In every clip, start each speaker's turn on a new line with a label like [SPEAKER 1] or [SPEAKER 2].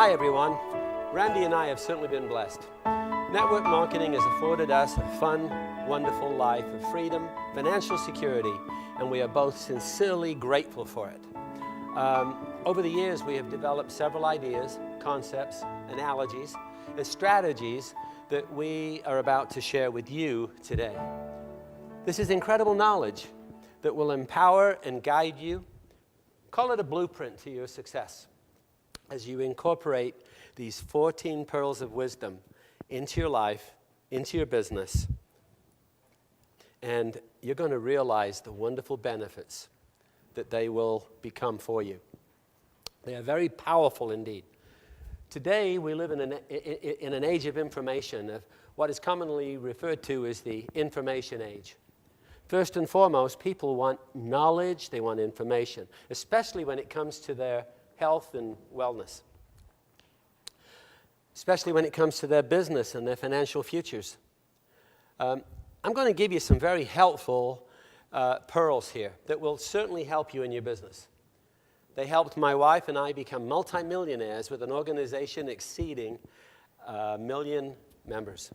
[SPEAKER 1] Hi everyone, Randy and I have certainly been blessed. Network marketing has afforded us a fun, wonderful life of freedom, financial security, and we are both sincerely grateful for it. Over the years, we have developed several ideas, concepts, analogies, and strategies that we are about to share with you today. This is incredible knowledge that will empower and guide you. Call it a blueprint to your success as you incorporate these 14 pearls of wisdom into your life, into your business, and you're going to realize the wonderful benefits that they will become for you. They are very powerful indeed. Today, we live in an age of information, of what is commonly referred to as the information age. First and foremost, people want knowledge, they want information, especially when it comes to their health and wellness, especially when it comes to their business and their financial futures. I'm going to give you some very helpful pearls here that will certainly help you in your business. They helped my wife and I become multimillionaires with an organization exceeding 1 million members.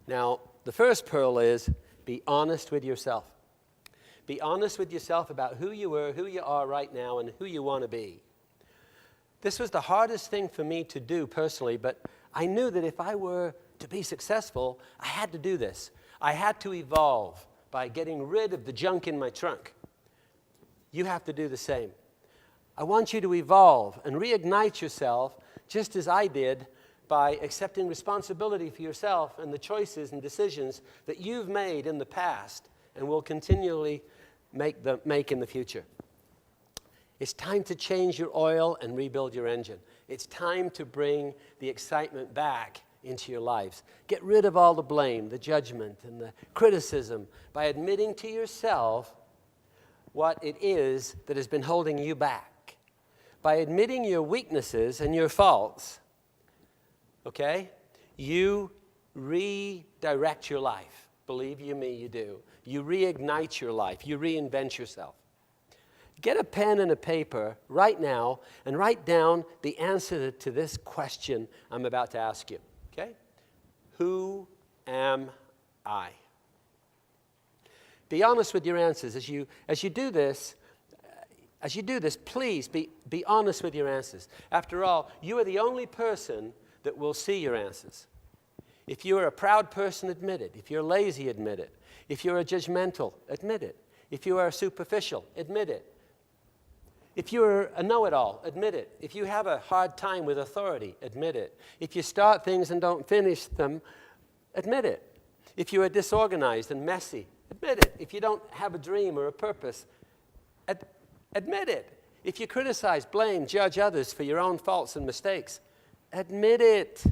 [SPEAKER 1] Now, the first pearl is be honest with yourself. Be honest with yourself about who you were, who you are right now, and who you want to be. This was the hardest thing for me to do personally, but I knew that if I were to be successful, I had to do this. I had to evolve by getting rid of the junk in my trunk. You have to do the same. I want you to evolve and reignite yourself just as I did by accepting responsibility for yourself and the choices and decisions that you've made in the past and will continually make in the future. It's time to change your oil and rebuild your engine. It's time to bring the excitement back into your lives. Get rid of all the blame, the judgment, and the criticism by admitting to yourself what it is that has been holding you back. By admitting your weaknesses and your faults, okay, you redirect your life. Believe you me, you do. You reignite your life. You reinvent yourself. Get a pen and a paper right now and write down the answer to this question I'm about to ask you, okay? Who am I? Be honest with your answers. As you do this, please be honest with your answers. After all, you are the only person that will see your answers. If you're a proud person, admit it. If you're lazy, admit it. If you're a judgmental, admit it. If you are superficial, admit it. If you're a know-it-all, admit it. If you have a hard time with authority, admit it. If you start things and don't finish them, admit it. If you are disorganized and messy, admit it. If you don't have a dream or a purpose, admit it. If you criticize, blame, judge others for your own faults and mistakes, admit it.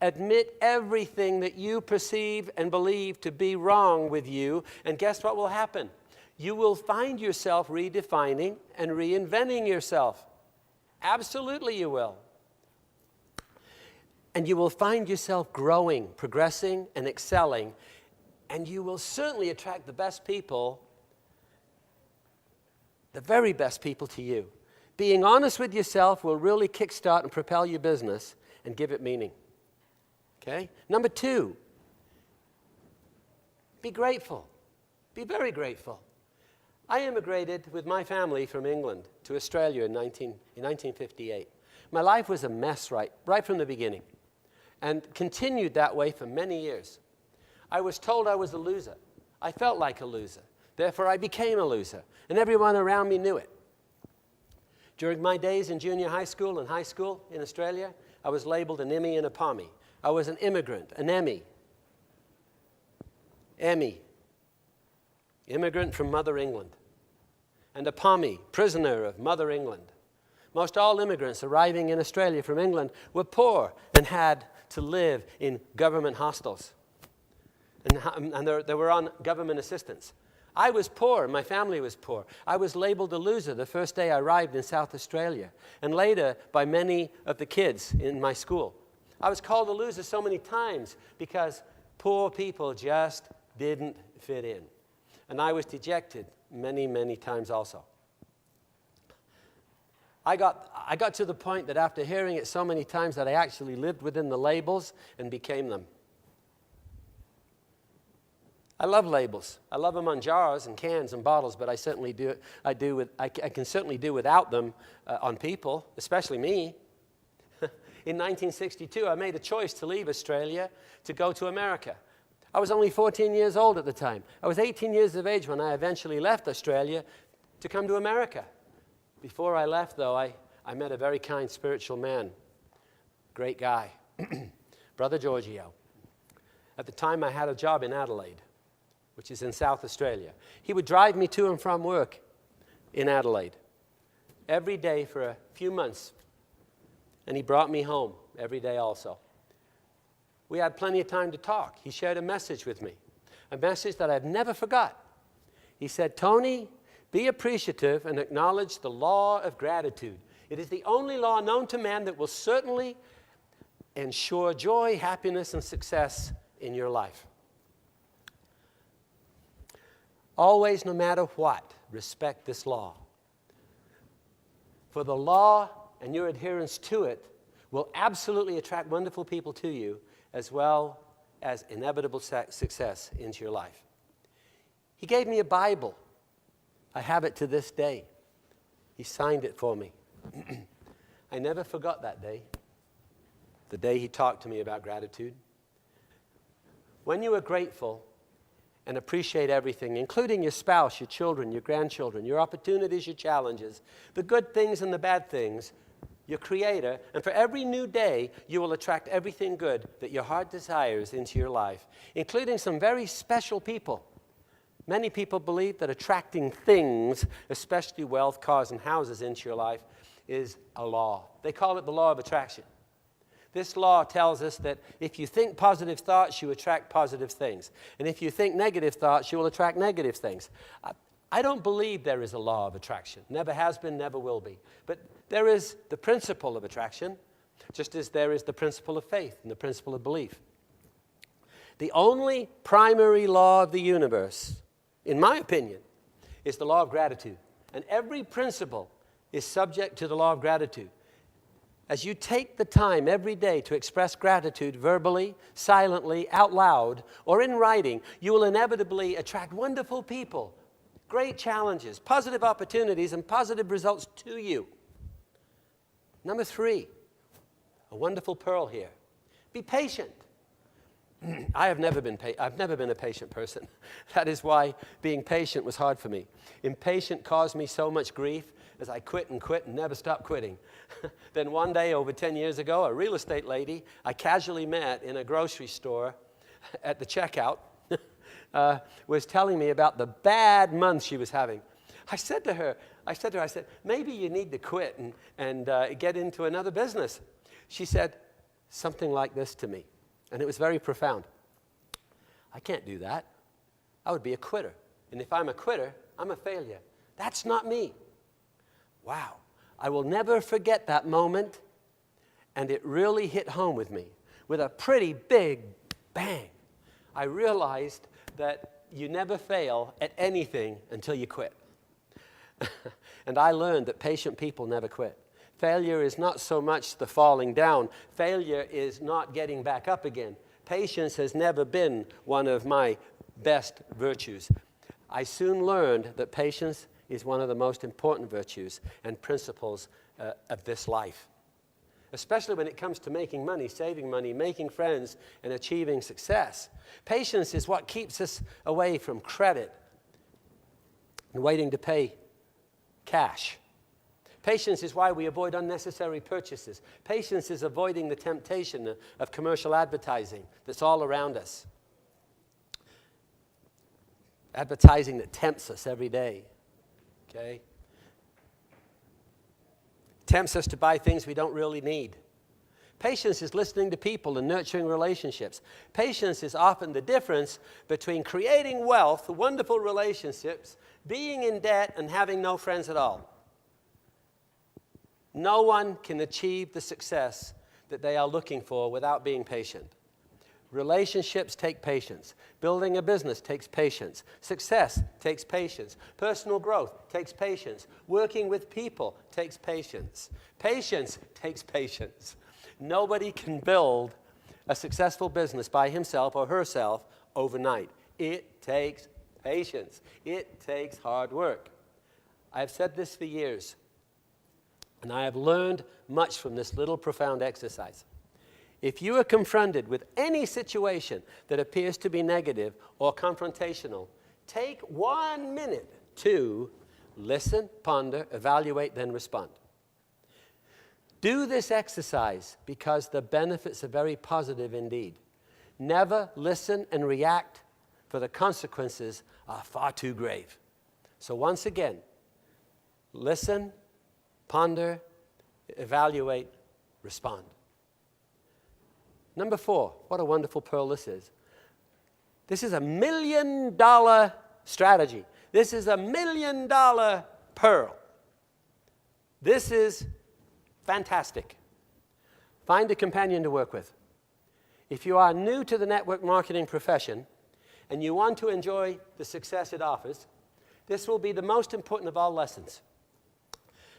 [SPEAKER 1] Admit everything that you perceive and believe to be wrong with you, and guess what will happen? You will find yourself redefining and reinventing yourself. Absolutely you will. And you will find yourself growing, progressing, and excelling, and you will certainly attract the best people, the very best people to you. Being honest with yourself will really kickstart and propel your business and give it meaning. Okay? Number 2, be grateful. Be very grateful. I immigrated with my family from England to Australia in 1958. My life was a mess right from the beginning and continued that way for many years. I was told I was a loser. I felt like a loser. Therefore, I became a loser, and everyone around me knew it. During my days in junior high school and high school in Australia, I was labeled an Emmy and a Pommy. I was an immigrant, an Emmy. Immigrant from Mother England. And a Pommy, prisoner of Mother England. Most all immigrants arriving in Australia from England were poor and had to live in government hostels. And they were on government assistance. I was poor, my family was poor. I was labeled a loser the first day I arrived in South Australia, and later by many of the kids in my school. I was called a loser so many times because poor people just didn't fit in. And I was dejected many, many times also. I got to the point that after hearing it so many times that I actually lived within the labels and became them. I love labels. I love them on jars and cans and bottles, but I can certainly do without them on people, especially me. In 1962, I made a choice to leave Australia to go to America. I was only 14 years old at the time. I was 18 years of age when I eventually left Australia to come to America. Before I left, though, I met a very kind spiritual man, great guy, Brother Giorgio. At the time, I had a job in Adelaide, which is in South Australia. He would drive me to and from work in Adelaide every day for a few months, and he brought me home every day also. We had plenty of time to talk. He shared a message with me, a message that I've never forgot. He said, "Tony, be appreciative and acknowledge the law of gratitude. It is the only law known to man that will certainly ensure joy, happiness, and success in your life. Always, no matter what, respect this law. For the law and your adherence to it will absolutely attract wonderful people to you, as well as inevitable success into your life." He gave me a Bible. I have it to this day. He signed it for me. I never forgot that day, the day he talked to me about gratitude. When you are grateful and appreciate everything, including your spouse, your children, your grandchildren, your opportunities, your challenges, the good things and the bad things, your Creator, and for every new day, you will attract everything good that your heart desires into your life, including some very special people. Many people believe that attracting things, especially wealth, cars, and houses into your life, is a law. They call it the law of attraction. This law tells us that if you think positive thoughts, you attract positive things. And if you think negative thoughts, you will attract negative things. I don't believe there is a law of attraction. Never has been, never will be. But there is the principle of attraction, just as there is the principle of faith and the principle of belief. The only primary law of the universe, in my opinion, is the law of gratitude. And every principle is subject to the law of gratitude. As you take the time every day to express gratitude verbally, silently, out loud, or in writing, you will inevitably attract wonderful people, great challenges, positive opportunities, and positive results to you. Number 3, a wonderful pearl here. Be patient. I've never been a patient person. That is why being patient was hard for me. Impatient caused me so much grief as I quit and never stopped quitting. Then one day, over 10 years ago, a real estate lady I casually met in a grocery store at the checkout was telling me about the bad months she was having. I said to her, maybe you need to quit and get into another business. She said something like this to me, and it was very profound. I can't do that. I would be a quitter. And if I'm a quitter, I'm a failure. That's not me. Wow. I will never forget that moment, and it really hit home with me with a pretty big bang. I realized that you never fail at anything until you quit. And I learned that patient people never quit. Failure is not so much the falling down. Failure is not getting back up again. Patience has never been one of my best virtues. I soon learned that patience is one of the most important virtues and principles of this life, especially when it comes to making money, saving money, making friends, and achieving success. Patience is what keeps us away from credit and waiting to pay cash. Patience is why we avoid unnecessary purchases. Patience is avoiding the temptation of commercial advertising that's all around us. Advertising that tempts us every day. Okay? Tempts us to buy things we don't really need. Patience is listening to people and nurturing relationships. Patience is often the difference between creating wealth, wonderful relationships, being in debt, and having no friends at all. No one can achieve the success that they are looking for without being patient. Relationships take patience. Building a business takes patience. Success takes patience. Personal growth takes patience. Working with people takes patience. Patience takes patience. Nobody can build a successful business by himself or herself overnight. It takes patience. It takes hard work. I've said this for years, and I have learned much from this little profound exercise. If you are confronted with any situation that appears to be negative or confrontational, take 1 minute to listen, ponder, evaluate, then respond. Do this exercise because the benefits are very positive indeed. Never listen and react, for the consequences are far too grave. So once again, listen, ponder, evaluate, respond. Number 4, what a wonderful pearl this is. This is $1 million strategy. This is $1 million pearl. This is fantastic. Find a companion to work with. If you are new to the network marketing profession and you want to enjoy the success it offers, this will be the most important of all lessons.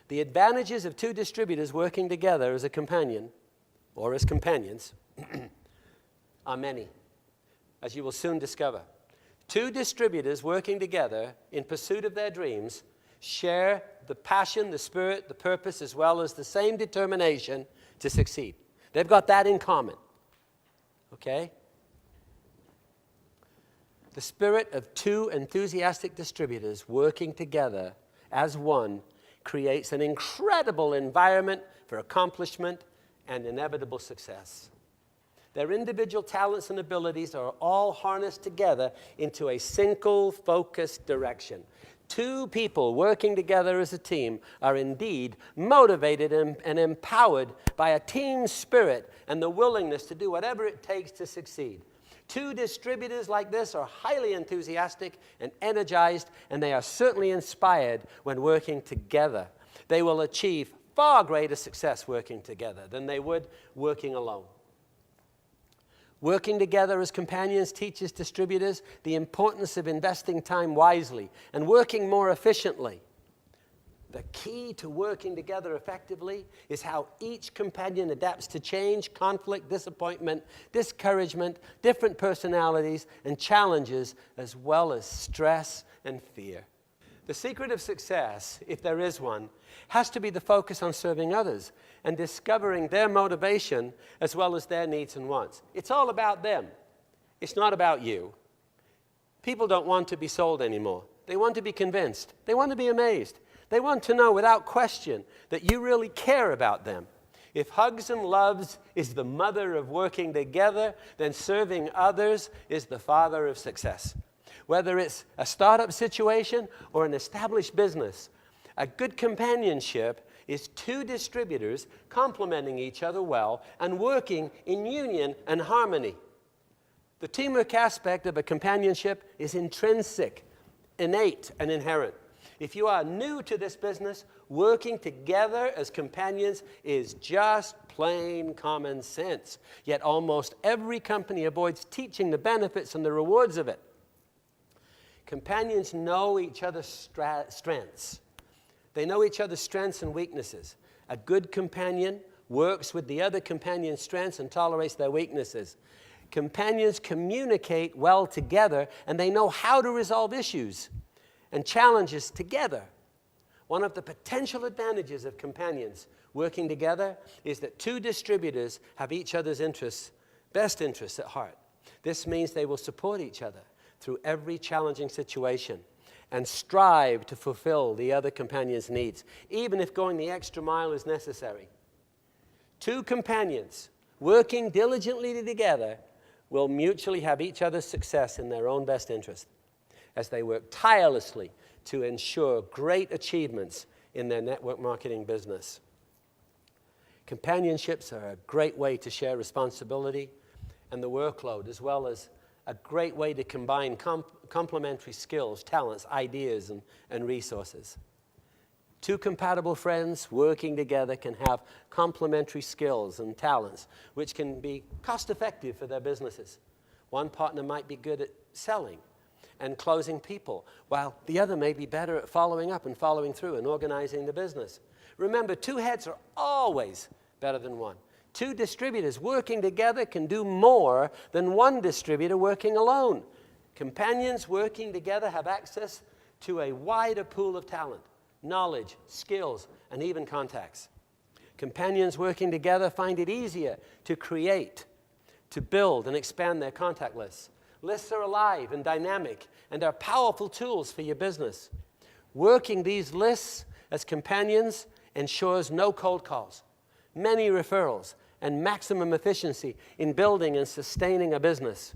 [SPEAKER 1] The advantages of 2 distributors working together as a companion or as companions are many, as you will soon discover. 2 distributors working together in pursuit of their dreams share the passion, the spirit, the purpose, as well as the same determination to succeed. They've got that in common. Okay? The spirit of 2 enthusiastic distributors working together as one creates an incredible environment for accomplishment and inevitable success. Their individual talents and abilities are all harnessed together into a single focused direction. 2 people working together as a team are indeed motivated and empowered by a team spirit and the willingness to do whatever it takes to succeed. 2 distributors like this are highly enthusiastic and energized, and they are certainly inspired when working together. They will achieve far greater success working together than they would working alone. Working together as companions teaches distributors the importance of investing time wisely and working more efficiently. The key to working together effectively is how each companion adapts to change, conflict, disappointment, discouragement, different personalities and challenges, as well as stress and fear. The secret of success, if there is one, has to be the focus on serving others and discovering their motivation as well as their needs and wants. It's all about them. It's not about you. People don't want to be sold anymore. They want to be convinced. They want to be amazed. They want to know without question that you really care about them. If hugs and loves is the mother of working together, then serving others is the father of success. Whether it's a startup situation or an established business, a good companionship is 2 distributors complementing each other well and working in union and harmony. The teamwork aspect of a companionship is intrinsic, innate, and inherent. If you are new to this business, working together as companions is just plain common sense. Yet almost every company avoids teaching the benefits and the rewards of it. Companions know each other's strengths. They know each other's strengths and weaknesses. A good companion works with the other companion's strengths and tolerates their weaknesses. Companions communicate well together, and they know how to resolve issues and challenges together. One of the potential advantages of companions working together is that 2 distributors have each other's interests, best interests at heart. This means they will support each other through every challenging situation and strive to fulfill the other companion's needs, even if going the extra mile is necessary. 2 companions working diligently together will mutually have each other's success in their own best interest as they work tirelessly to ensure great achievements in their network marketing business. Companionships are a great way to share responsibility and the workload, as well as a great way to combine complementary skills, talents, ideas, and resources. Two compatible friends working together can have complementary skills and talents, which can be cost-effective for their businesses. One partner might be good at selling and closing people, while the other may be better at following up and following through and organizing the business. Remember, two heads are always better than one. Two distributors working together can do more than one distributor working alone. Companions working together have access to a wider pool of talent, knowledge, skills, and even contacts. Companions working together find it easier to create, to build, and expand their contact lists. Lists are alive and dynamic and are powerful tools for your business. Working these lists as companions ensures no cold calls, many referrals, and maximum efficiency in building and sustaining a business.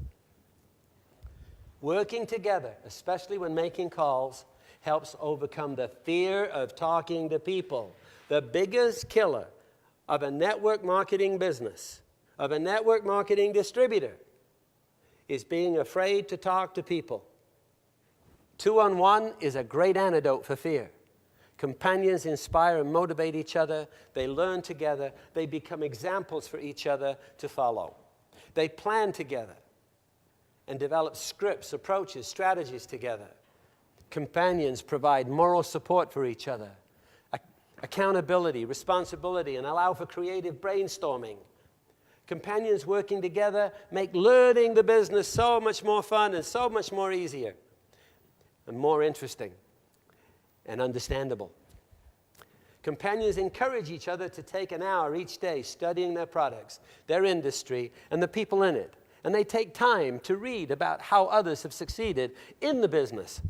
[SPEAKER 1] Working together, especially when making calls, helps overcome the fear of talking to people. The biggest killer of a network marketing business, of a network marketing distributor, is being afraid to talk to people. 2-on-1 is a great antidote for fear. Companions inspire and motivate each other. They learn together. They become examples for each other to follow. They plan together and develop scripts, approaches, strategies together. Companions provide moral support for each other, accountability, responsibility, and allow for creative brainstorming. Companions working together make learning the business so much more fun and so much more easier and more interesting and understandable. Companions encourage each other to take an hour each day studying their products, their industry, and the people in it. And they take time to read about how others have succeeded in the business.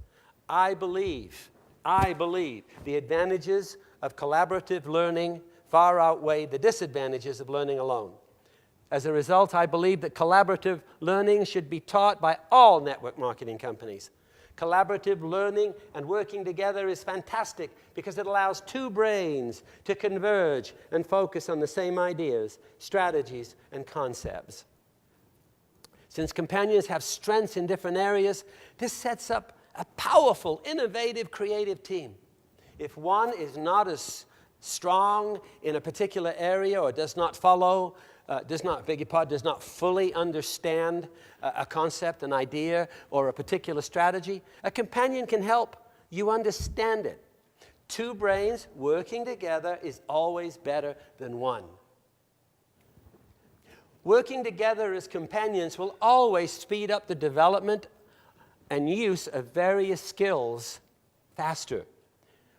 [SPEAKER 1] I believe the advantages of collaborative learning far outweigh the disadvantages of learning alone. As a result, I believe that collaborative learning should be taught by all network marketing companies. Collaborative learning and working together is fantastic because it allows two brains to converge and focus on the same ideas, strategies, and concepts. Since companions have strengths in different areas, this sets up a powerful, innovative, creative team. If one is not as strong in a particular area or does not fully understand a concept, an idea, or a particular strategy, a companion can help you understand it. Two brains working together is always better than one. Working together as companions will always speed up the development and use of various skills faster.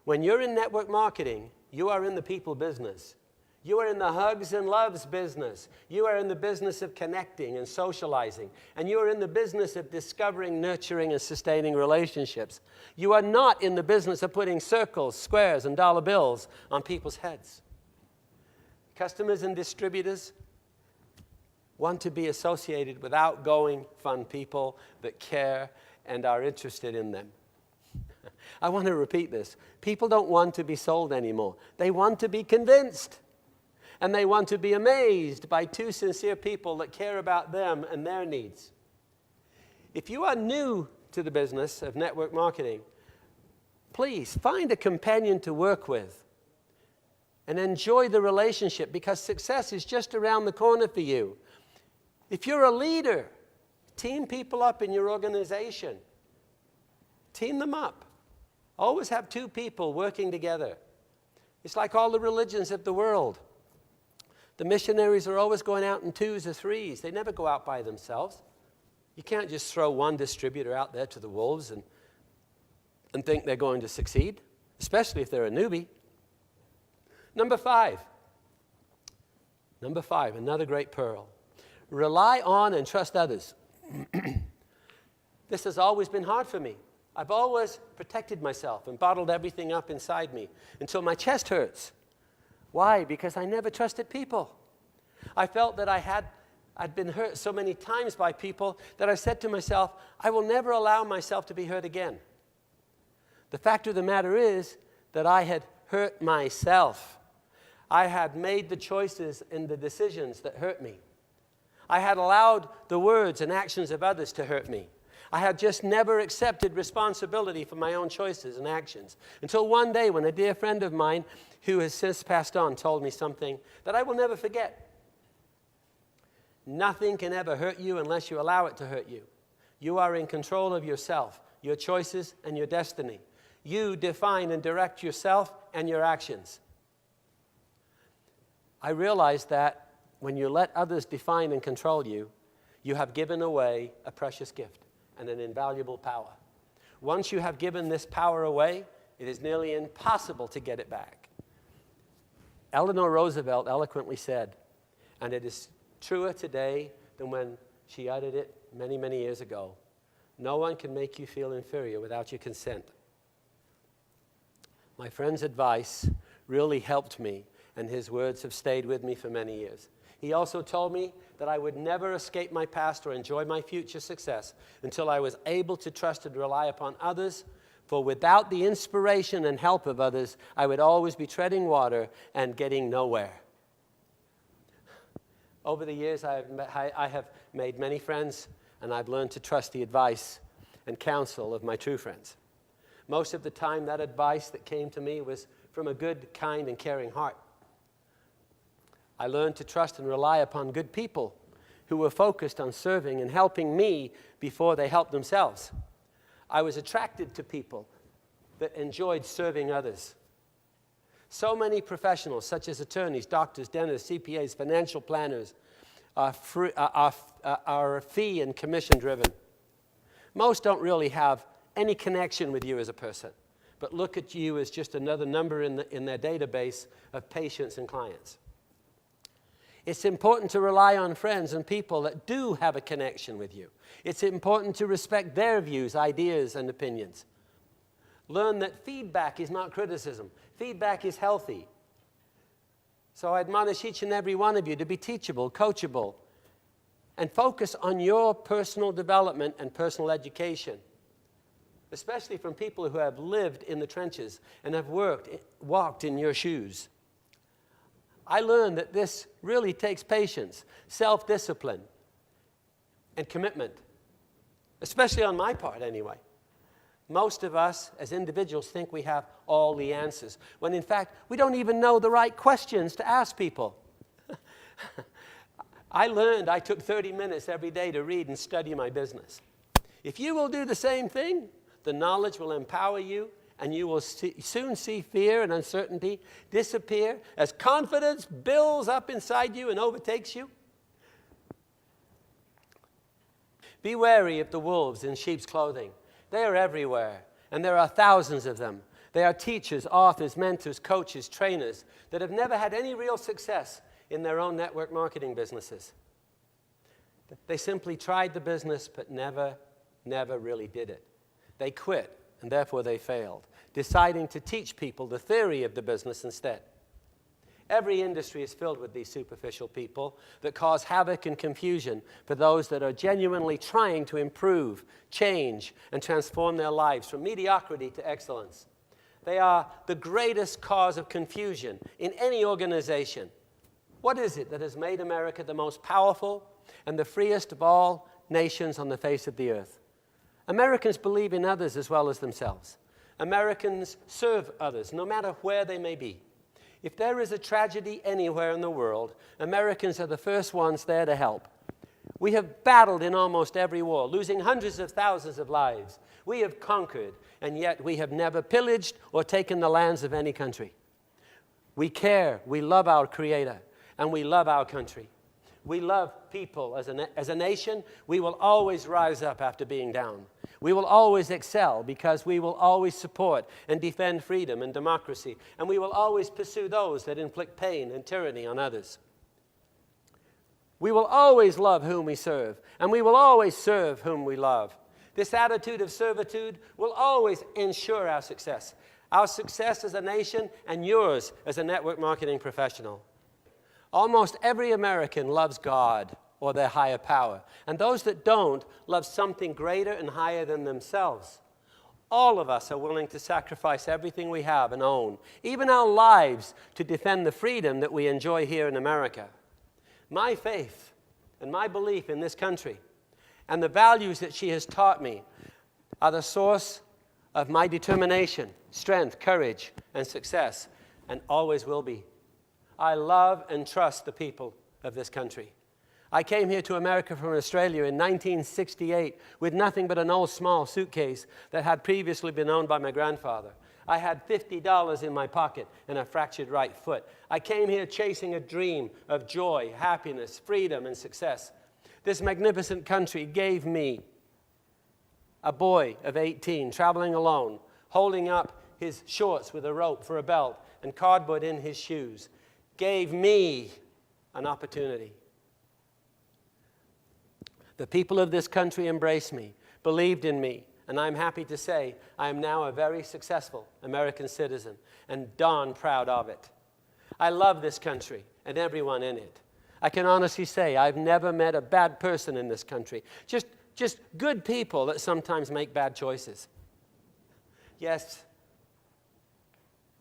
[SPEAKER 1] When you're in network marketing, you are in the people business. You are in the hugs and loves business. You are in the business of connecting and socializing. And you are in the business of discovering, nurturing, and sustaining relationships. You are not in the business of putting circles, squares, and dollar bills on people's heads. Customers and distributors want to be associated with outgoing, fun people that care and are interested in them. I want to repeat this. People don't want to be sold anymore. They want to be convinced. And they want to be amazed by two sincere people that care about them and their needs. If you are new to the business of network marketing, please find a companion to work with and enjoy the relationship because success is just around the corner for you. If you're a leader, team people up in your organization. Team them up. Always have two people working together. It's like all the religions of the world. The missionaries are always going out in twos or threes. They never go out by themselves. You can't just throw one distributor out there to the wolves and think they're going to succeed, especially if they're a newbie. Number five, another great pearl. Rely on and trust others. This has always been hard for me. I've always protected myself and bottled everything up inside me until my chest hurts. Why? Because I never trusted people. I felt that I'd been hurt so many times by people that I said to myself, I will never allow myself to be hurt again. The fact of the matter is that I had hurt myself. I had made the choices and the decisions that hurt me. I had allowed the words and actions of others to hurt me. I had just never accepted responsibility for my own choices and actions. Until one day when a dear friend of mine, who has since passed on, told me something that I will never forget. Nothing can ever hurt you unless you allow it to hurt you. You are in control of yourself, your choices, and your destiny. You define and direct yourself and your actions. I realized that when you let others define and control you, you have given away a precious gift and an invaluable power. Once you have given this power away, it is nearly impossible to get it back. Eleanor Roosevelt eloquently said, and it is truer today than when she uttered it many, many years ago, no one can make you feel inferior without your consent. My friend's advice really helped me, and his words have stayed with me for many years. He also told me that I would never escape my past or enjoy my future success until I was able to trust and rely upon others, for without the inspiration and help of others, I would always be treading water and getting nowhere. Over the years, I have made many friends, and I've learned to trust the advice and counsel of my true friends. Most of the time, that advice that came to me was from a good, kind, and caring heart. I learned to trust and rely upon good people who were focused on serving and helping me before they helped themselves. I was attracted to people that enjoyed serving others. So many professionals, such as attorneys, doctors, dentists, CPAs, financial planners, are fee and commission driven. Most don't really have any connection with you as a person, but look at you as just another number in their database of patients and clients. It's important to rely on friends and people that do have a connection with you. It's important to respect their views, ideas, and opinions. Learn that feedback is not criticism. Feedback is healthy. So I admonish each and every one of you to be teachable, coachable, and focus on your personal development and personal education, especially from people who have lived in the trenches and have walked in your shoes. I learned that this really takes patience, self-discipline, and commitment, especially on my part anyway. Most of us as individuals think we have all the answers, when in fact we don't even know the right questions to ask people. I took 30 minutes every day to read and study my business. If you will do the same thing, the knowledge will empower you, and you will soon see fear and uncertainty disappear as confidence builds up inside you and overtakes you. Be wary of the wolves in sheep's clothing. They are everywhere, and there are thousands of them. They are teachers, authors, mentors, coaches, trainers that have never had any real success in their own network marketing businesses. They simply tried the business, but never really did it. They quit, and therefore they failed, deciding to teach people the theory of the business instead. Every industry is filled with these superficial people that cause havoc and confusion for those that are genuinely trying to improve, change, and transform their lives from mediocrity to excellence. They are the greatest cause of confusion in any organization. What is it that has made America the most powerful and the freest of all nations on the face of the earth? Americans believe in others as well as themselves. Americans serve others, no matter where they may be. If there is a tragedy anywhere in the world, Americans are the first ones there to help. We have battled in almost every war, losing hundreds of thousands of lives. We have conquered, and yet we have never pillaged or taken the lands of any country. We care, we love our Creator, and we love our country. We love people. As a nation, we will always rise up after being down. We will always excel because we will always support and defend freedom and democracy, and we will always pursue those that inflict pain and tyranny on others. We will always love whom we serve, and we will always serve whom we love. This attitude of servitude will always ensure our success as a nation and yours as a network marketing professional. Almost every American loves God or their higher power, and those that don't love something greater and higher than themselves. All of us are willing to sacrifice everything we have and own, even our lives, to defend the freedom that we enjoy here in America. My faith and my belief in this country and the values that she has taught me are the source of my determination, strength, courage, and success, and always will be. I love and trust the people of this country. I came here to America from Australia in 1968 with nothing but an old small suitcase that had previously been owned by my grandfather. I had $50 in my pocket and a fractured right foot. I came here chasing a dream of joy, happiness, freedom, and success. This magnificent country gave me, a boy of 18, traveling alone, holding up his shorts with a rope for a belt and cardboard in his shoes, gave me an opportunity. The people of this country embraced me, believed in me, and I'm happy to say I am now a very successful American citizen and darn proud of it. I love this country and everyone in it. I can honestly say I've never met a bad person in this country, just good people that sometimes make bad choices. Yes,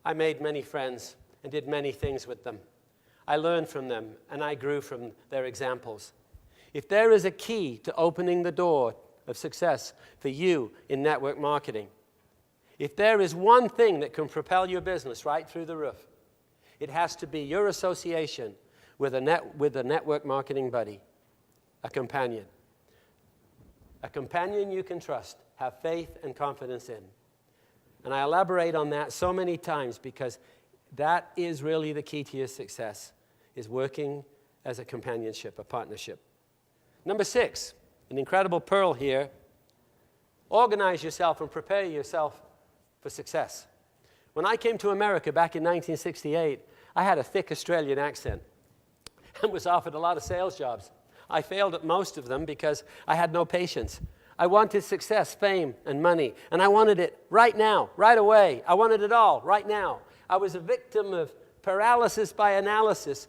[SPEAKER 1] I made many friends and did many things with them. I learned from them and I grew from their examples. If there is a key to opening the door of success for you in network marketing, if there is one thing that can propel your business right through the roof, it has to be your association with a network marketing buddy, a companion. A companion you can trust, have faith and confidence in. And I elaborate on that so many times because that is really the key to your success, is working as a companionship, a partnership. Number 6, an incredible pearl here. Organize yourself and prepare yourself for success. When I came to America back in 1968, I had a thick Australian accent and was offered a lot of sales jobs. I failed at most of them because I had no patience. I wanted success, fame, and money, and I wanted it right now, right away. I wanted it all right now. I was a victim of paralysis by analysis,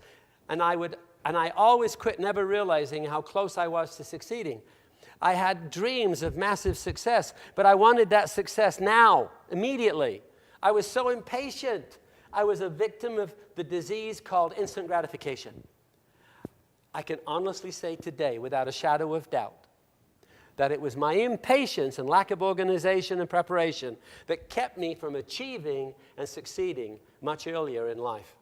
[SPEAKER 1] and I always quit, never realizing how close I was to succeeding. I had dreams of massive success, but I wanted that success now, immediately. I was so impatient. I was a victim of the disease called instant gratification. I can honestly say today, without a shadow of doubt, that it was my impatience and lack of organization and preparation that kept me from achieving and succeeding much earlier in life.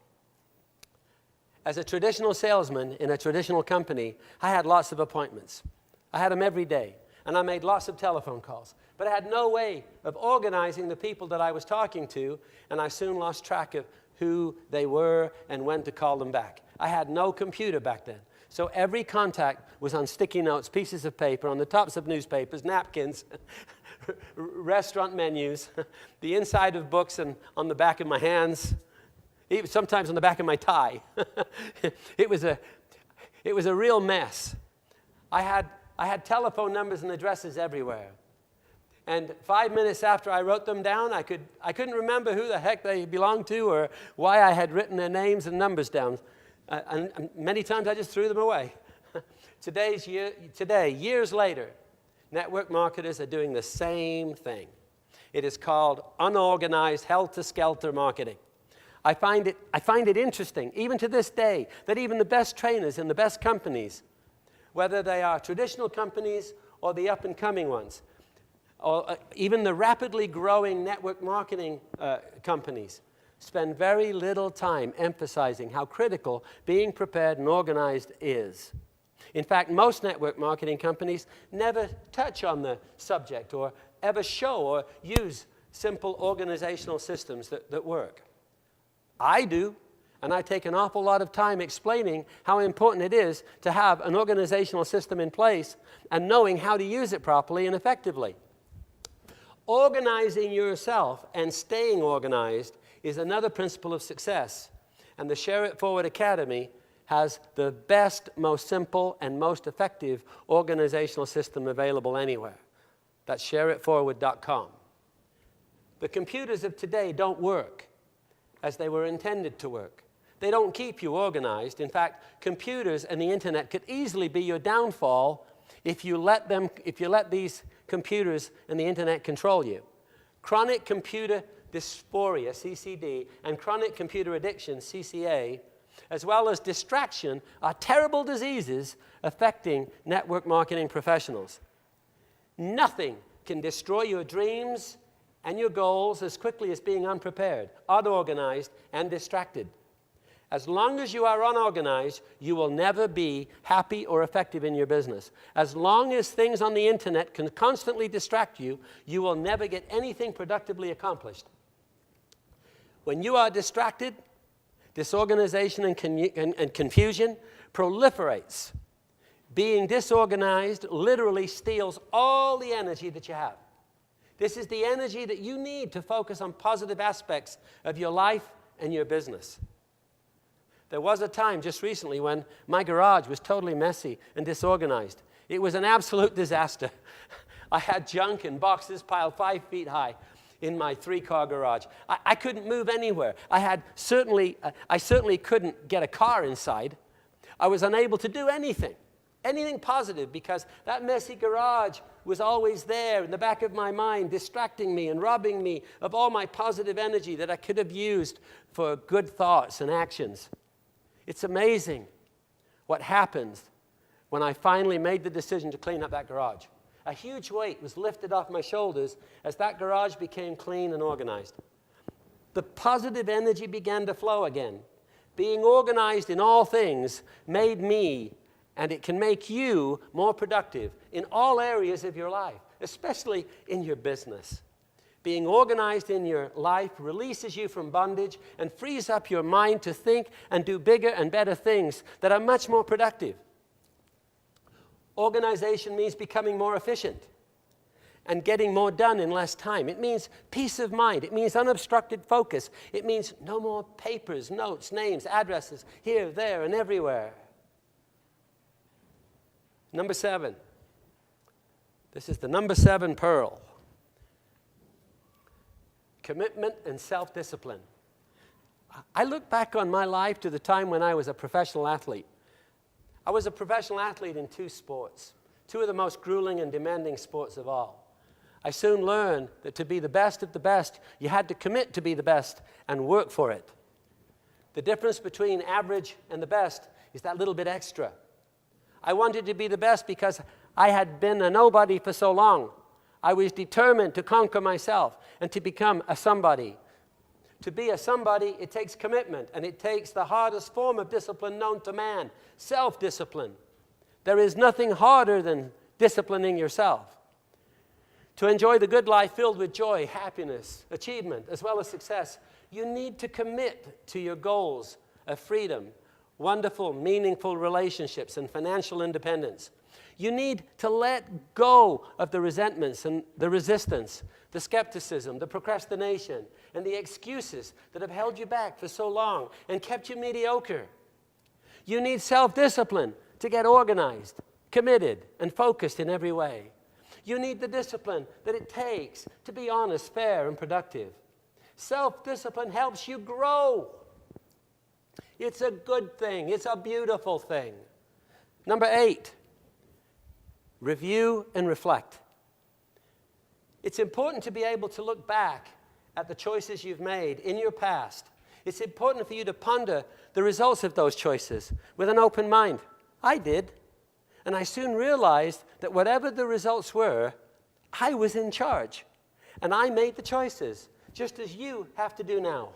[SPEAKER 1] As a traditional salesman in a traditional company, I had lots of appointments. I had them every day, and I made lots of telephone calls. But I had no way of organizing the people that I was talking to, and I soon lost track of who they were and when to call them back. I had no computer back then. So every contact was on sticky notes, pieces of paper, on the tops of newspapers, napkins, restaurant menus, the inside of books and on the back of my hands, even sometimes on the back of my tie. It was a real mess. I had telephone numbers and addresses everywhere. And 5 minutes after I wrote them down, I couldn't remember who the heck they belonged to or why I had written their names and numbers down. And many times I just threw them away. Today, years later, network marketers are doing the same thing. It is called unorganized, helter-skelter marketing. I find it interesting, even to this day, that even the best trainers in the best companies, whether they are traditional companies or the up-and-coming ones, or even the rapidly growing network marketing companies, spend very little time emphasizing how critical being prepared and organized is. In fact, most network marketing companies never touch on the subject or ever show or use simple organizational systems that work. I do, and I take an awful lot of time explaining how important it is to have an organizational system in place and knowing how to use it properly and effectively. Organizing yourself and staying organized is another principle of success, and the Share It Forward Academy has the best, most simple, and most effective organizational system available anywhere. That's shareitforward.com. The computers of today don't work as they were intended to work. They don't keep you organized. In fact, computers and the internet could easily be your downfall if you let these computers and the internet control you. Chronic computer dysphoria, CCD, and chronic computer addiction, CCA, as well as distraction, are terrible diseases affecting network marketing professionals. Nothing can destroy your dreams and your goals as quickly as being unprepared, unorganized, and distracted. As long as you are unorganized, you will never be happy or effective in your business. As long as things on the internet can constantly distract you, you will never get anything productively accomplished. When you are distracted, disorganization and confusion proliferates. Being disorganized literally steals all the energy that you have. This is the energy that you need to focus on positive aspects of your life and your business. There was a time just recently when my garage was totally messy and disorganized. It was an absolute disaster. I had junk and boxes piled 5 feet high in my 3-car garage. I couldn't move anywhere. I certainly couldn't get a car inside. I was unable to do anything positive, because that messy garage was always there in the back of my mind, distracting me and robbing me of all my positive energy that I could have used for good thoughts and actions. It's amazing what happens when I finally made the decision to clean up that garage. A huge weight was lifted off my shoulders as that garage became clean and organized. The positive energy began to flow again. Being organized in all things made me, and it can make you, more productive in all areas of your life, especially in your business. Being organized in your life releases you from bondage and frees up your mind to think and do bigger and better things that are much more productive. Organization means becoming more efficient and getting more done in less time. It means peace of mind. It means unobstructed focus. It means no more papers, notes, names, addresses, here, there, and everywhere. Number 7. This is the number 7 pearl. Commitment and self-discipline. I look back on my life to the time when I was a professional athlete. I was a professional athlete in 2 sports, 2 of the most grueling and demanding sports of all. I soon learned that to be the best of the best, you had to commit to be the best and work for it. The difference between average and the best is that little bit extra. I wanted to be the best because I had been a nobody for so long. I was determined to conquer myself and to become a somebody. To be a somebody, it takes commitment, and it takes the hardest form of discipline known to man, self-discipline. There is nothing harder than disciplining yourself. To enjoy the good life filled with joy, happiness, achievement, as well as success, you need to commit to your goals of freedom, wonderful, meaningful relationships, and financial independence. You need to let go of the resentments and the resistance, the skepticism, the procrastination, and the excuses that have held you back for so long and kept you mediocre. You need self-discipline to get organized, committed, and focused in every way. You need the discipline that it takes to be honest, fair, and productive. Self-discipline helps you grow. It's a good thing. It's a beautiful thing. Number 8. Review and reflect. It's important to be able to look back at the choices you've made in your past. It's important for you to ponder the results of those choices with an open mind. I did. And I soon realized that whatever the results were, I was in charge. And I made the choices, just as you have to do now.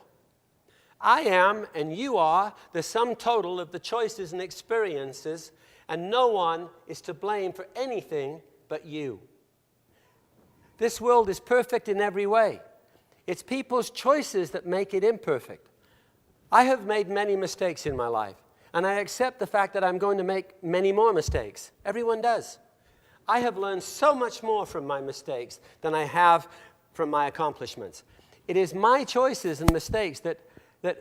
[SPEAKER 1] I am, and you are, the sum total of the choices and experiences, and no one is to blame for anything but you. This world is perfect in every way. It's people's choices that make it imperfect. I have made many mistakes in my life, and I accept the fact that I'm going to make many more mistakes. Everyone does. I have learned so much more from my mistakes than I have from my accomplishments. It is my choices and mistakes that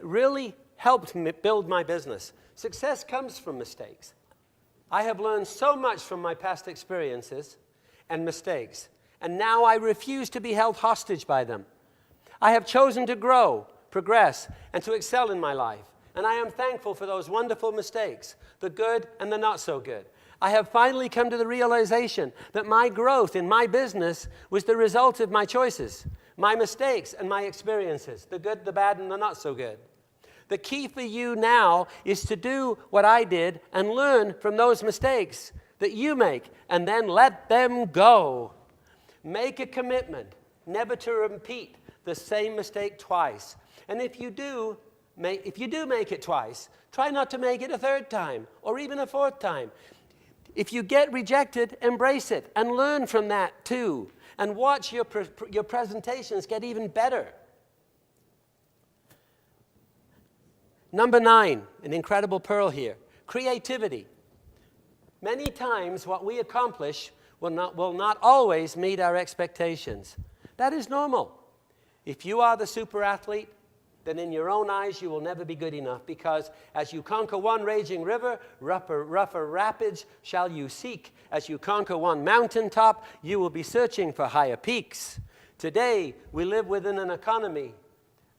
[SPEAKER 1] really helped me build my business. Success comes from mistakes. I have learned so much from my past experiences and mistakes, and now I refuse to be held hostage by them. I have chosen to grow, progress, and to excel in my life, and I am thankful for those wonderful mistakes, the good and the not so good. I have finally come to the realization that my growth in my business was the result of my choices, my mistakes, and my experiences, the good, the bad, and the not so good. The key for you now is to do what I did and learn from those mistakes that you make, and then let them go. Make a commitment never to repeat the same mistake twice. And if you do make it twice, try not to make it a third time or even a fourth time. If you get rejected, embrace it and learn from that too. And watch your presentations get even better. Number 9, an incredible pearl here, creativity. Many times what we accomplish will not always meet our expectations. That is normal. If you are the super athlete, then in your own eyes you will never be good enough, because as you conquer one raging river, rougher rapids shall you seek. As you conquer one mountaintop, you will be searching for higher peaks. Today, we live within an economy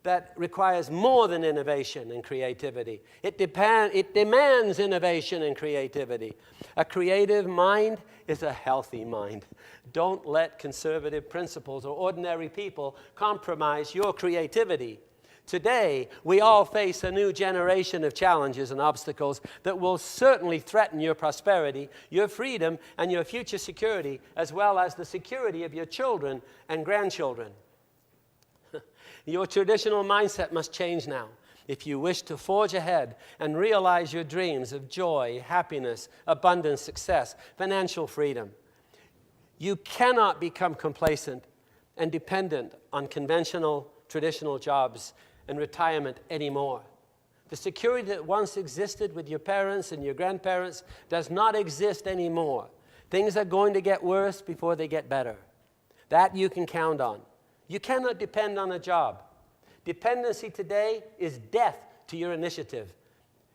[SPEAKER 1] that requires more than innovation and creativity. It demands innovation and creativity. A creative mind is a healthy mind. Don't let conservative principles or ordinary people compromise your creativity. Today, we all face a new generation of challenges and obstacles that will certainly threaten your prosperity, your freedom, and your future security, as well as the security of your children and grandchildren. Your traditional mindset must change now if you wish to forge ahead and realize your dreams of joy, happiness, abundance, success, financial freedom. You cannot become complacent and dependent on conventional, traditional jobs and retirement anymore. The security that once existed with your parents and your grandparents does not exist anymore. Things are going to get worse before they get better. That you can count on. You cannot depend on a job. Dependency today is death to your initiative.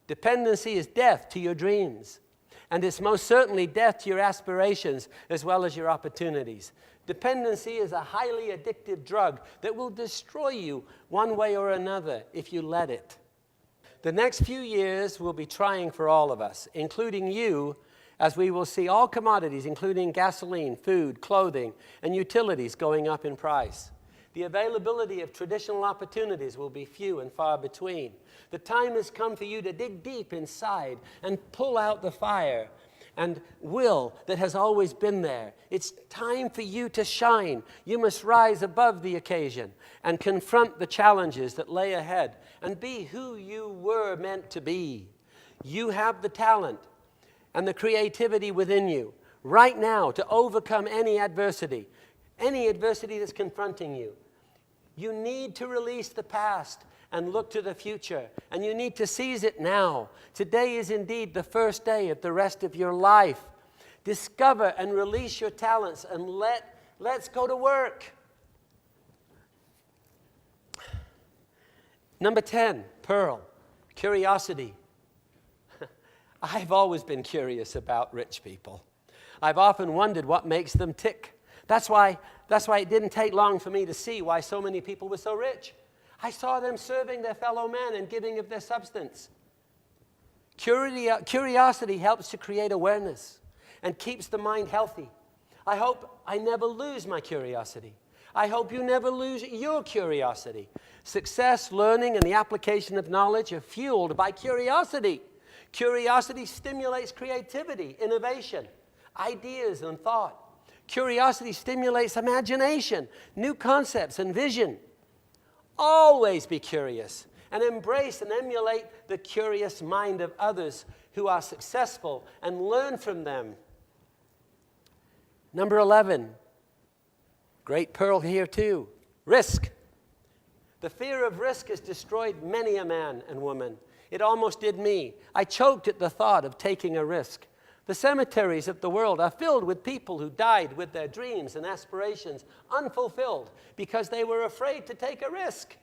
[SPEAKER 1] Dependency is death to your dreams. And it's most certainly death to your aspirations as well as your opportunities. Dependency is a highly addictive drug that will destroy you one way or another if you let it. The next few years will be trying for all of us, including you, as we will see all commodities, including gasoline, food, clothing, and utilities going up in price. The availability of traditional opportunities will be few and far between. The time has come for you to dig deep inside and pull out the fire and will that has always been there. It's time for you to shine. You must rise above the occasion and confront the challenges that lay ahead and be who you were meant to be. You have the talent and the creativity within you right now to overcome any adversity that's confronting you. You need to release the past and look to the future, and you need to seize it now. Today is indeed the first day of the rest of your life. Discover and release your talents, and let's go to work. Number 10, pearl, curiosity. I've always been curious about rich people. I've often wondered what makes them tick. That's why it didn't take long for me to see why so many people were so rich. I saw them serving their fellow man and giving of their substance. Curiosity helps to create awareness and keeps the mind healthy. I hope I never lose my curiosity. I hope you never lose your curiosity. Success, learning, and the application of knowledge are fueled by curiosity. Curiosity stimulates creativity, innovation, ideas, and thought. Curiosity stimulates imagination, new concepts, and vision. Always be curious and embrace and emulate the curious mind of others who are successful and learn from them. Number 11, great pearl here too, risk. The fear of risk has destroyed many a man and woman. It almost did me. I choked at the thought of taking a risk. The cemeteries of the world are filled with people who died with their dreams and aspirations unfulfilled because they were afraid to take a risk.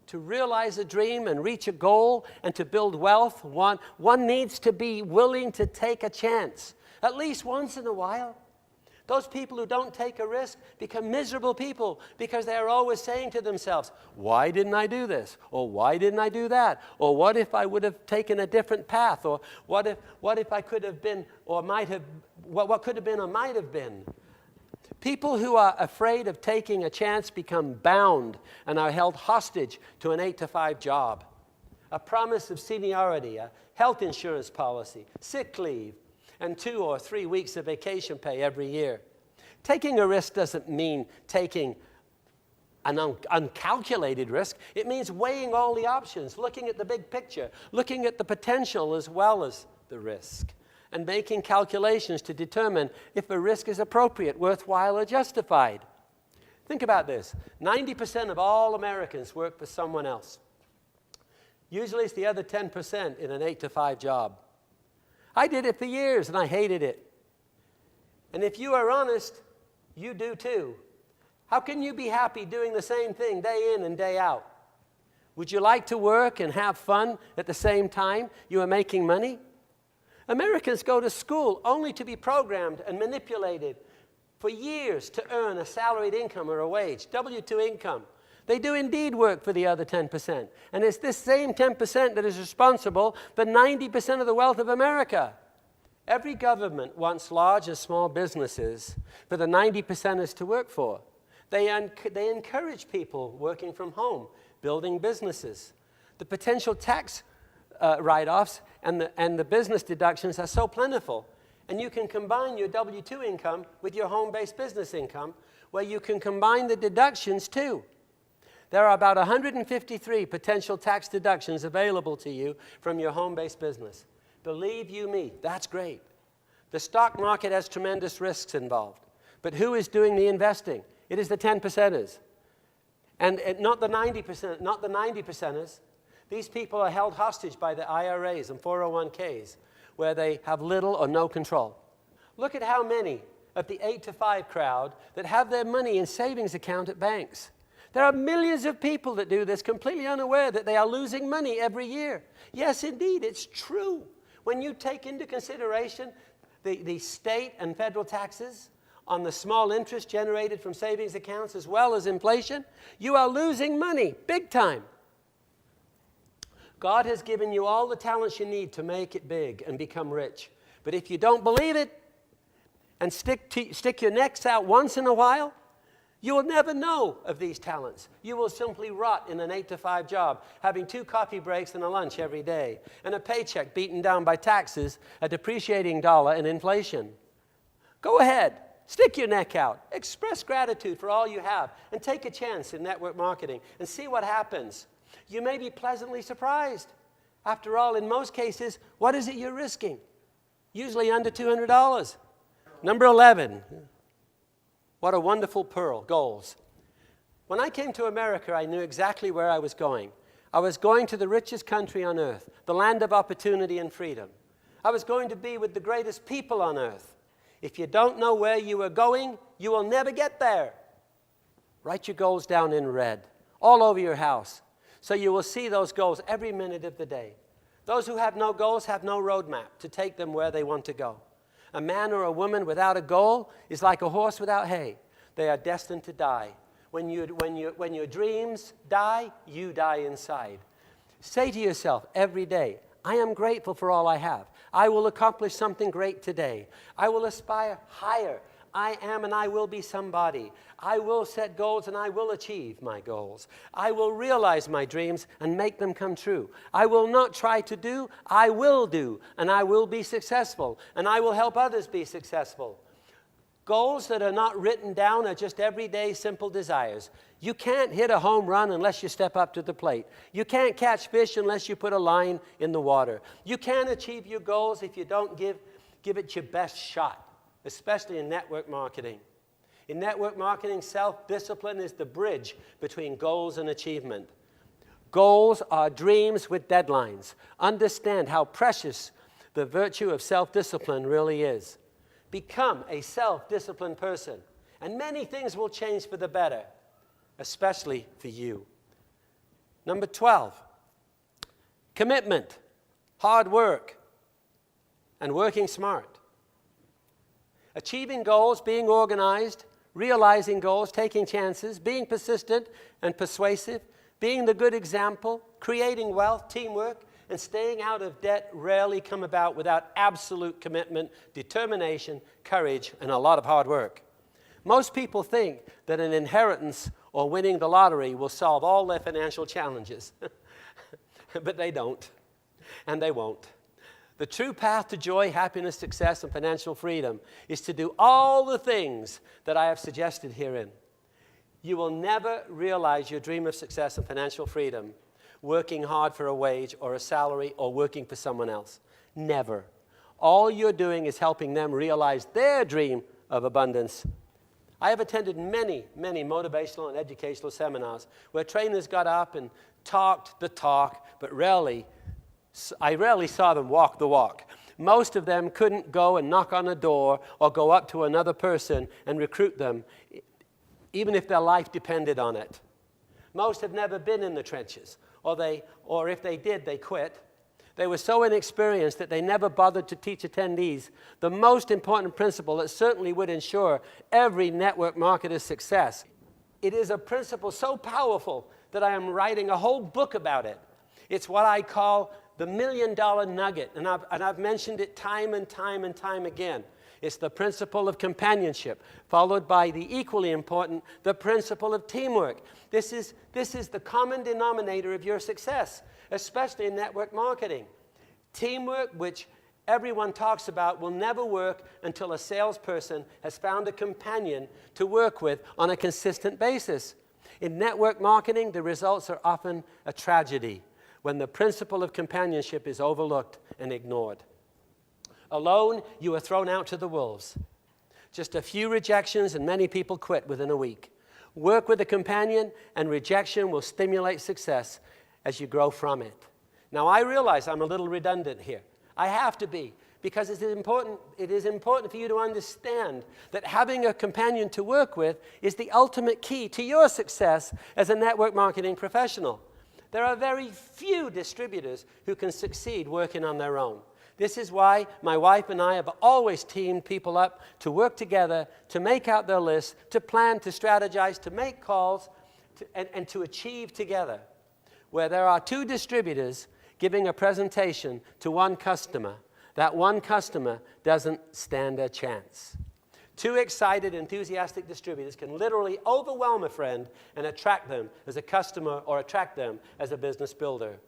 [SPEAKER 1] To realize a dream and reach a goal and to build wealth, one needs to be willing to take a chance, at least once in a while. Those people who don't take a risk become miserable people because they are always saying to themselves, why didn't I do this? Or why didn't I do that? Or what if I would have taken a different path? Or what if I could have been or might have, what could have been or might have been? People who are afraid of taking a chance become bound and are held hostage to an 8-to-5 job, a promise of seniority, a health insurance policy, sick leave, and 2 or 3 weeks of vacation pay every year. Taking a risk doesn't mean taking an uncalculated risk. It means weighing all the options, looking at the big picture, looking at the potential as well as the risk, and making calculations to determine if a risk is appropriate, worthwhile, or justified. Think about this. 90% of all Americans work for someone else. Usually it's the other 10% in an 8-to-5 job. I did it for years and I hated it. And if you are honest, you do too. How can you be happy doing the same thing day in and day out? Would you like to work and have fun at the same time you are making money? Americans go to school only to be programmed and manipulated for years to earn a salaried income or a wage, W-2 income. They do indeed work for the other 10%. And it's this same 10% that is responsible for 90% of the wealth of America. Every government wants large and small businesses for the 90%ers to work for. They encourage people working from home, building businesses. The potential tax write-offs and the business deductions are so plentiful. And you can combine your W-2 income with your home-based business income, where you can combine the deductions too. There are about 153 potential tax deductions available to you from your home-based business. Believe you me, that's great. The stock market has tremendous risks involved. But who is doing the investing? It is the 10%ers. And not the 90%, not the 90%ers. These people are held hostage by the IRAs and 401ks, where they have little or no control. Look at how many of the 8-to-5 crowd that have their money in savings account at banks. There are millions of people that do this completely unaware that they are losing money every year. Yes, indeed, it's true. When you take into consideration the state and federal taxes on the small interest generated from savings accounts as well as inflation, you are losing money big time. God has given you all the talents you need to make it big and become rich. But if you don't believe it and stick your necks out once in a while, you will never know of these talents. You will simply rot in an 8-to-5 job, having 2 coffee breaks and a lunch every day, and a paycheck beaten down by taxes, a depreciating dollar, and inflation. Go ahead. Stick your neck out. Express gratitude for all you have, and take a chance in network marketing and see what happens. You may be pleasantly surprised. After all, in most cases, what is it you're risking? Usually under $200. Number 11. What a wonderful pearl, goals. When I came to America, I knew exactly where I was going. I was going to the richest country on earth, the land of opportunity and freedom. I was going to be with the greatest people on earth. If you don't know where you are going, you will never get there. Write your goals down in red, all over your house, so you will see those goals every minute of the day. Those who have no goals have no roadmap to take them where they want to go. A man or a woman without a goal is like a horse without hay. They are destined to die. When your dreams die, you die inside. Say to yourself every day, I am grateful for all I have. I will accomplish something great today. I will aspire higher. I am and I will be somebody. I will set goals and I will achieve my goals. I will realize my dreams and make them come true. I will not try to do, I will do, and I will be successful, and I will help others be successful. Goals that are not written down are just everyday simple desires. You can't hit a home run unless you step up to the plate. You can't catch fish unless you put a line in the water. You can't achieve your goals if you don't give it your best shot, especially in network marketing. In network marketing, self-discipline is the bridge between goals and achievement. Goals are dreams with deadlines. Understand how precious the virtue of self-discipline really is. Become a self-disciplined person, and many things will change for the better, especially for you. Number 12, commitment, hard work, and working smart. Achieving goals, being organized, realizing goals, taking chances, being persistent and persuasive, being the good example, creating wealth, teamwork, and staying out of debt rarely come about without absolute commitment, determination, courage, and a lot of hard work. Most people think that an inheritance or winning the lottery will solve all their financial challenges. But they don't, and they won't. The true path to joy, happiness, success, and financial freedom is to do all the things that I have suggested herein. You will never realize your dream of success and financial freedom working hard for a wage or a salary or working for someone else. Never. All you're doing is helping them realize their dream of abundance. I have attended many, many motivational and educational seminars where trainers got up and talked the talk, but I rarely saw them walk the walk. Most of them couldn't go and knock on a door or go up to another person and recruit them, even if their life depended on it. Most have never been in the trenches, or if they did, they quit. They were so inexperienced that they never bothered to teach attendees the most important principle that certainly would ensure every network marketer's success. It is a principle so powerful that I am writing a whole book about it. It's what I call the $1 million nugget, and I've mentioned it time and time and time again. It's the principle of companionship, followed by the equally important, the principle of teamwork. This is the common denominator of your success, especially in network marketing. Teamwork, which everyone talks about, will never work until a salesperson has found a companion to work with on a consistent basis. In network marketing, the results are often a tragedy when the principle of companionship is overlooked and ignored. Alone, you are thrown out to the wolves. Just a few rejections and many people quit within a week. Work with a companion and rejection will stimulate success as you grow from it. Now, I realize I'm a little redundant here. I have to be, because it is important for you to understand that having a companion to work with is the ultimate key to your success as a network marketing professional. There are very few distributors who can succeed working on their own. This is why my wife and I have always teamed people up to work together, to make out their lists, to plan, to strategize, to make calls, and to achieve together. Where there are two distributors giving a presentation to one customer, that one customer doesn't stand a chance. Two excited, enthusiastic distributors can literally overwhelm a friend and attract them as a customer or attract them as a business builder.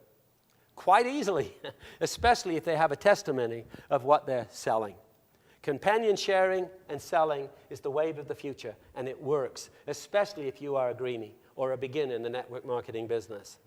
[SPEAKER 1] Quite easily, especially if they have a testimony of what they're selling. Companion sharing and selling is the wave of the future, and it works, especially if you are a greenie or a beginner in the network marketing business.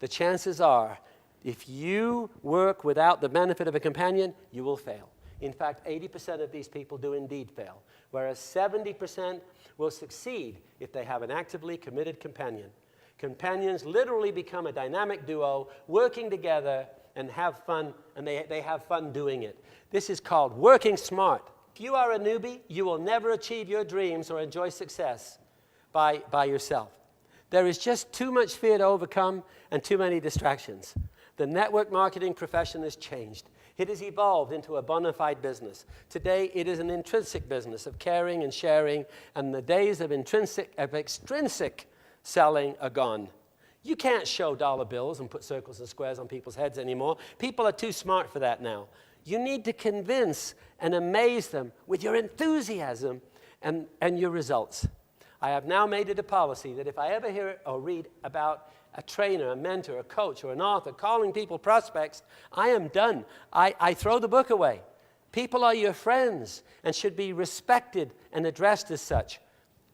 [SPEAKER 1] The chances are, if you work without the benefit of a companion, you will fail. In fact, 80% of these people do indeed fail, whereas 70% will succeed if they have an actively committed companion. Companions literally become a dynamic duo working together and have fun, and they have fun doing it. This is called working smart. If you are a newbie, you will never achieve your dreams or enjoy success by yourself. There is just too much fear to overcome and too many distractions. The network marketing profession has changed. It has evolved into a bona fide business. Today, it is an intrinsic business of caring and sharing, and the days of extrinsic selling are gone. You can't show dollar bills and put circles and squares on people's heads anymore. People are too smart for that now. You need to convince and amaze them with your enthusiasm and your results. I have now made it a policy that if I ever hear or read about a trainer, a mentor, a coach, or an author calling people prospects, I am done. I throw the book away. People are your friends and should be respected and addressed as such.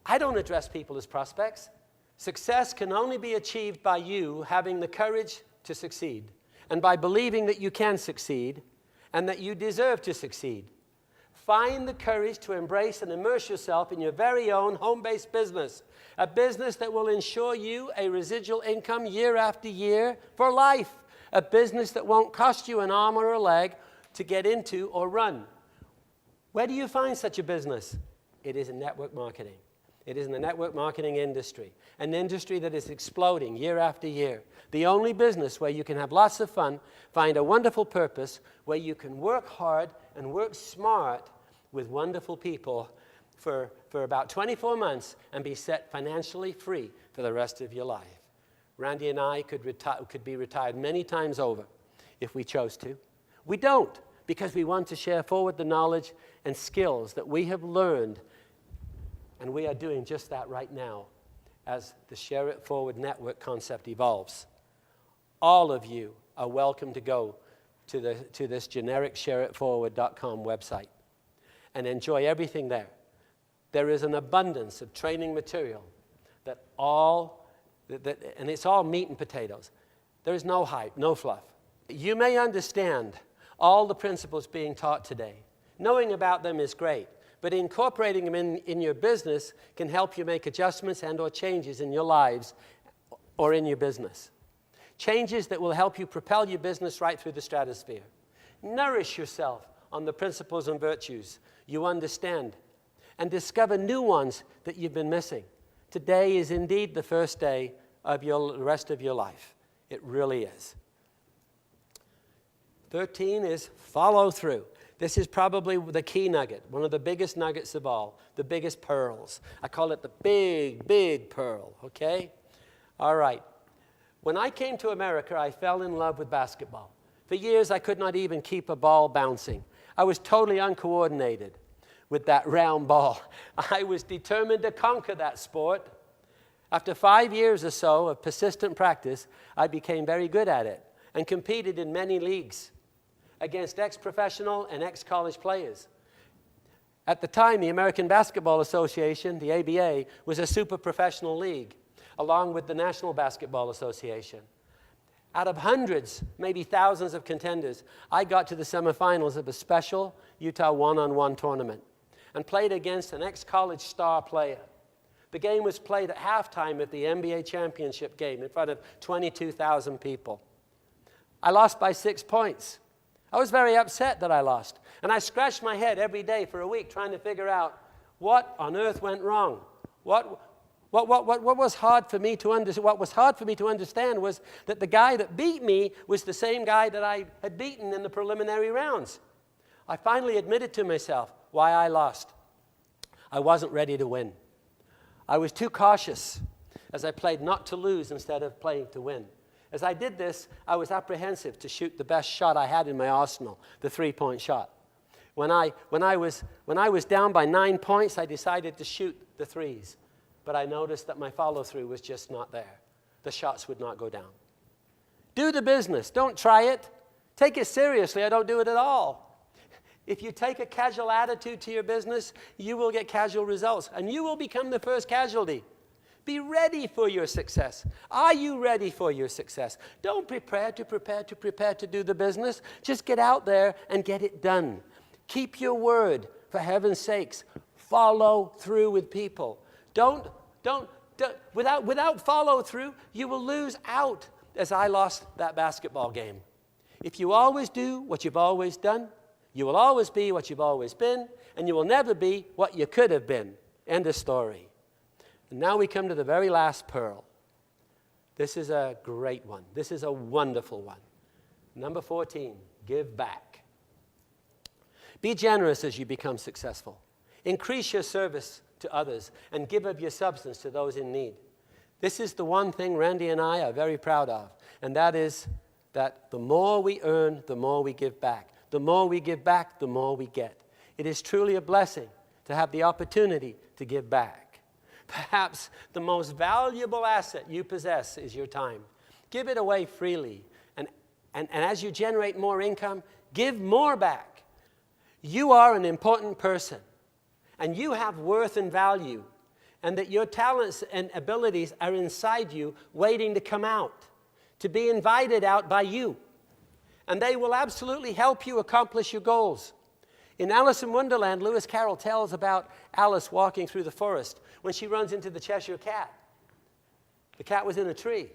[SPEAKER 1] I don't address people as prospects. Success can only be achieved by you having the courage to succeed, and by believing that you can succeed and that you deserve to succeed. Find the courage to embrace and immerse yourself in your very own home-based business, a business that will ensure you a residual income year after year for life, a business that won't cost you an arm or a leg to get into or run. Where do you find such a business? It is in network marketing. It is in the network marketing industry, an industry that is exploding year after year. The only business where you can have lots of fun, find a wonderful purpose, where you can work hard and work smart with wonderful people for about 24 months and be set financially free for the rest of your life. Randy and I could be retired many times over if we chose to. We don't, because we want to share forward the knowledge and skills that we have learned. And we are doing just that right now as the Share It Forward network concept evolves. All of you are welcome to go to this generic shareitforward.com website and enjoy everything there. There is an abundance of training material and it's all meat and potatoes. There is no hype, no fluff. You may understand all the principles being taught today. Knowing about them is great, but incorporating them in your business can help you make adjustments and or changes in your lives or in your business. Changes that will help you propel your business right through the stratosphere. Nourish yourself on the principles and virtues you understand and discover new ones that you've been missing. Today is indeed the first day of the rest of your life. It really is. 13 is follow through. This is probably the key nugget, one of the biggest nuggets of all, the biggest pearls. I call it the big, big pearl, okay? All right. When I came to America, I fell in love with basketball. For years, I could not even keep a ball bouncing. I was totally uncoordinated with that round ball. I was determined to conquer that sport. After 5 years or so of persistent practice, I became very good at it and competed in many leagues against ex-professional and ex-college players. At the time, the American Basketball Association, the ABA, was a super professional league, along with the National Basketball Association. Out of hundreds, maybe thousands of contenders, I got to the semifinals of a special Utah one-on-one tournament and played against an ex-college star player. The game was played at halftime of the NBA championship game in front of 22,000 people. I lost by 6 points. I was very upset that I lost, and I scratched my head every day for a week trying to figure out what on earth went wrong. What was hard for me to understand was that the guy that beat me was the same guy that I had beaten in the preliminary rounds. I finally admitted to myself why I lost. I wasn't ready to win. I was too cautious as I played not to lose instead of playing to win. As I did this, I was apprehensive to shoot the best shot I had in my arsenal, the three-point shot. When I was down by 9 points, I decided to shoot the threes. But I noticed that my follow-through was just not there. The shots would not go down. Do the business. Don't try it. Take it seriously. I don't do it at all. If you take a casual attitude to your business, you will get casual results, and you will become the first casualty. Be ready for your success. Are you ready for your success? Don't prepare to do the business. Just get out there and get it done. Keep your word, for heaven's sakes. Follow through with people. Without follow through, you will lose out, as I lost that basketball game. If you always do what you've always done, you will always be what you've always been, and you will never be what you could have been. End of story. And now we come to the very last pearl. This is a great one. This is a wonderful one. Number 14, give back. Be generous as you become successful. Increase your service to others and give of your substance to those in need. This is the one thing Randy and I are very proud of, and that is that the more we earn, the more we give back. The more we give back, the more we get. It is truly a blessing to have the opportunity to give back. Perhaps the most valuable asset you possess is your time. Give it away freely, and as you generate more income, give more back. You are an important person, and you have worth and value, and that your talents and abilities are inside you waiting to come out, to be invited out by you. And they will absolutely help you accomplish your goals. In Alice in Wonderland, Lewis Carroll tells about Alice walking through the forest when she runs into the Cheshire Cat. The cat was in a tree.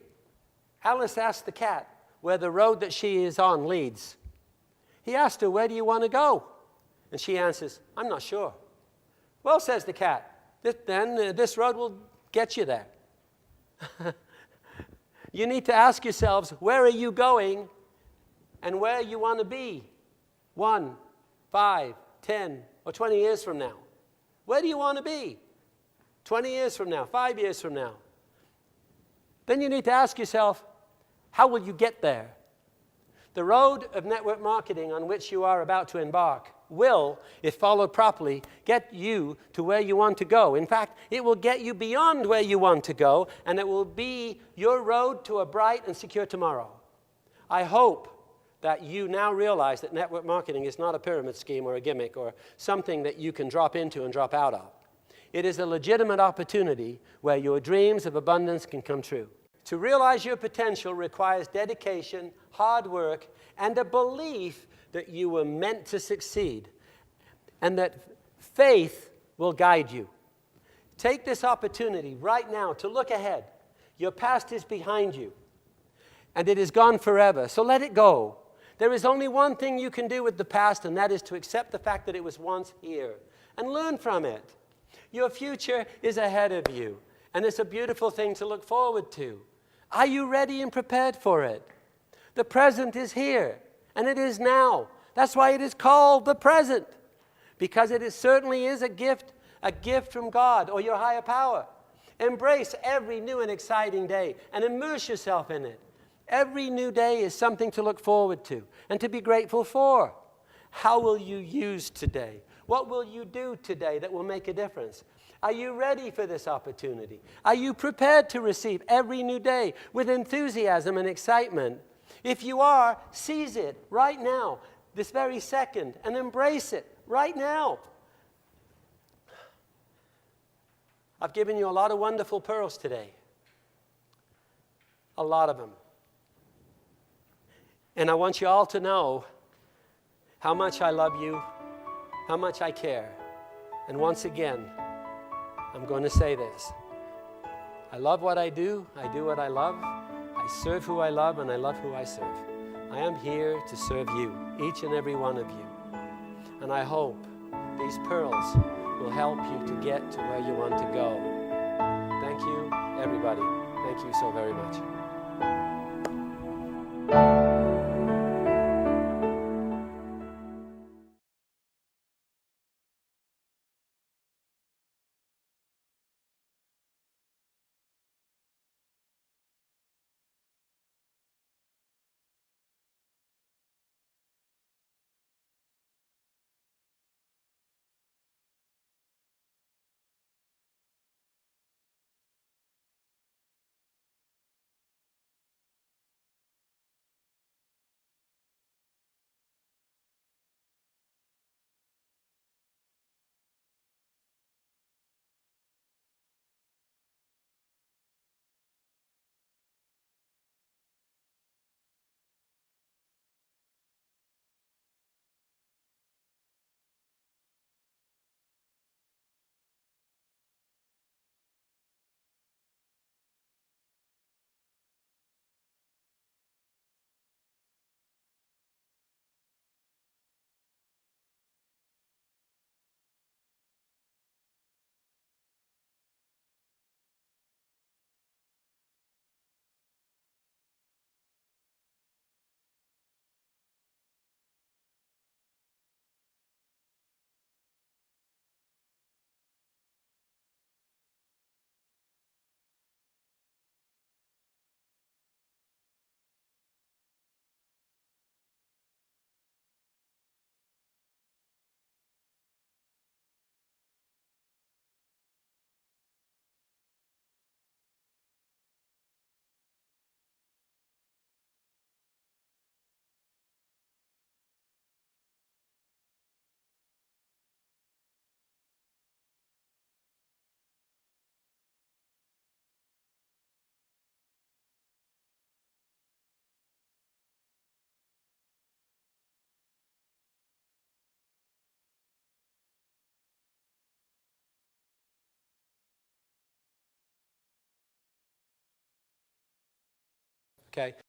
[SPEAKER 1] Alice asked the cat where the road that she is on leads. He asked her, "Where do you want to go?" And she answers, "I'm not sure." "Well," says the cat, this road will get you there." You need to ask yourselves, where are you going and where you want to be 1, 5, 10, or 20 years from now? Where do you want to be 20 years from now, 5 years from now? Then you need to ask yourself, how will you get there? The road of network marketing on which you are about to embark will, if followed properly, get you to where you want to go. In fact, it will get you beyond where you want to go, and it will be your road to a bright and secure tomorrow. I hope that you now realize that network marketing is not a pyramid scheme or a gimmick or something that you can drop into and drop out of. It is a legitimate opportunity where your dreams of abundance can come true. To realize your potential requires dedication, hard work, and a belief that you were meant to succeed, and that faith will guide you. Take this opportunity right now to look ahead. Your past is behind you, and it is gone forever, so let it go. There is only one thing you can do with the past, and that is to accept the fact that it was once here and learn from it. Your future is ahead of you, and it's a beautiful thing to look forward to. Are you ready and prepared for it? The present is here, and it is now. That's why it is called the present, because it certainly is a gift from God or your higher power. Embrace every new and exciting day and immerse yourself in it. Every new day is something to look forward to and to be grateful for. How will you use today? What will you do today that will make a difference? Are you ready for this opportunity? Are you prepared to receive every new day with enthusiasm and excitement? If you are, seize it right now, this very second, and embrace it right now. I've given you a lot of wonderful pearls today. A lot of them. And I want you all to know how much I love you, how much I care. And once again, I'm going to say this. I love what I do what I love, I serve who I love, and I love who I serve. I am here to serve you, each and every one of you. And I hope these pearls will help you to get to where you want to go. Thank you, everybody. Thank you so very much. Okay.